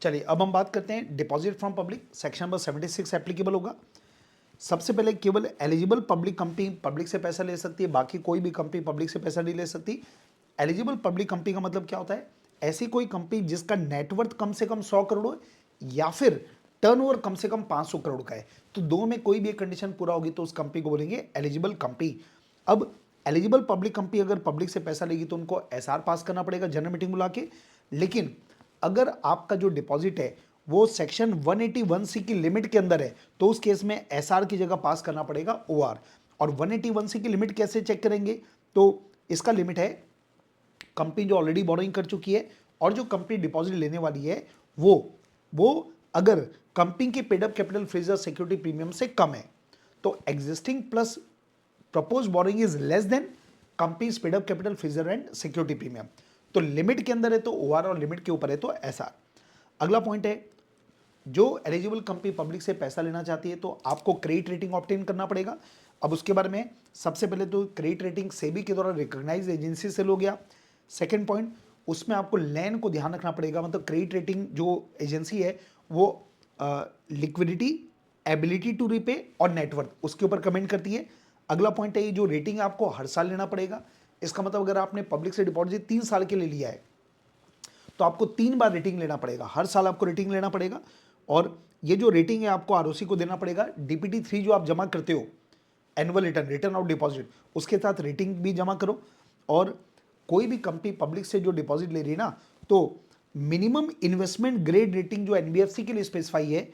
चलिए अब हम बात करते हैं deposit from public. Section number 76 applicable होगा। सबसे पहले केवल एलिजिबल पब्लिक कंपनी पब्लिक से पैसा ले सकती है, बाकी कोई भी कंपनी पब्लिक से पैसा नहीं ले सकती। एलिजिबल पब्लिक कंपनी का मतलब क्या होता है? ऐसी कोई कंपनी जिसका नेटवर्थ कम से कम 100 करोड़ हो या फिर टर्नओवर कम से कम 500 करोड़ का है, तो दो में कोई भी एक कंडीशन पूरा होगी तो उस कंपनी को बोलेंगे एलिजिबल कंपनी। अब एलिजिबल पब्लिक कंपनी अगर पब्लिक से पैसा लेगी तो उनको एसआर पास करना पड़ेगा जनरल मीटिंग बुला के। लेकिन अगर आपका जो डिपॉजिट है वो सेक्शन 181 की लिमिट के अंदर है तो उस केस में एसआर की जगह पास करना पड़ेगा ओआर। और 181 की लिमिट कैसे चेक करेंगे? तो इसका लिमिट है कंपनी जो ऑलरेडी बोरोइंग कर चुकी है और जो कंपनी डिपॉजिट लेने वाली है वो अगर कंपनी के paid up capital freezer security premium से कम है तो existing plus propose borrowing is less than companies paid up capital freezer and security premium. तो लिमिट के अंदर है तो ओआर और लिमिट के ऊपर है तो एसआर। अगला पॉइंट है, जो एलिजिबल कंपनी पब्लिक से पैसा लेना चाहती है तो आपको क्रेडिट रेटिंग ऑब्टेन करना पड़ेगा। अब उसके बारे में सबसे पहले तो क्रेडिट रेटिंग सेबी के द्वारा रिकॉग्नाइज एजेंसी से लो गया। सेकंड पॉइंट, उसमें आपको लैन को ध्यान रखना पड़ेगा, मतलब क्रेडिट रेटिंग जो एजेंसी है वो लिक्विडिटी, एबिलिटी टू रिपे और नेटवर्थ उसके ऊपर कमेंट करती है। अगला पॉइंट है ये जो रेटिंग आपको हर साल लेना पड़ेगा। इसका मतलब अगर आपने पब्लिक से डिपॉजिट 3 साल के लिए लिया है तो आपको 3 बार रेटिंग लेना पड़ेगा, हर साल आपको रेटिंग लेना पड़ेगा। और ये जो रेटिंग है आपको आरओसी को देना पड़ेगा। डीपीटी 3 जो आप जमा करते हो annual return, return of deposit, उसके साथ रेटिंग भी जमा करो। और कोई भी कंपनी पब्लिक से जो डिपॉजिट ले रही है ना तो मिनिमम इन्वेस्टमेंट ग्रेड रेटिंग जो एनबीएफसी के लिए स्पेसिफाई है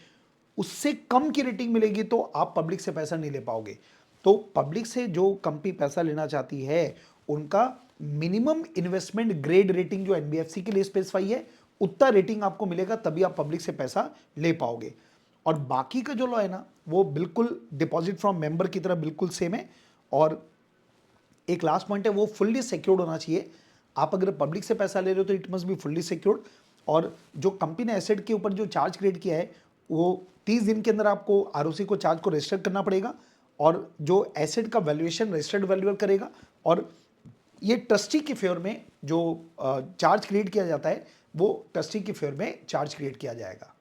उससे कम की रेटिंग मिलेगी तो आप पब्लिक से पैसा नहीं ले पाओगे। तो पब्लिक से जो कंपनी पैसा लेना चाहती है उनका मिनिमम इन्वेस्टमेंट ग्रेड रेटिंग जो एनबीएफसी के लिए स्पेसिफाई है उतना रेटिंग आपको मिलेगा तभी आप पब्लिक से पैसा ले पाओगे। और बाकी का जो लॉ है ना वो बिल्कुल डिपॉजिट फ्रॉम मेंबर की तरह बिल्कुल सेम है। और एक लास्ट पॉइंट है वो फुल्ली सिक्योर्ड होना चाहिए। आप अगर पब्लिक से पैसा ले रहे हो तो it must be fully secured. और जो कंपनी ने एसेट के ऊपर जो चार्ज क्रिएट किया है वो 30 दिन के अंदर आपको आरओसी को चार्ज को रजिस्टर करना पड़ेगा। और जो एसेट का वैल्यूएशन रजिस्टर्ड वैल्यूअर करेगा। और ये ट्रस्टी के फेवर में जो चार्ज क्रिएट किया जाता है वो ट्रस्टी के फेवर में चार्ज क्रिएट किया जाएगा।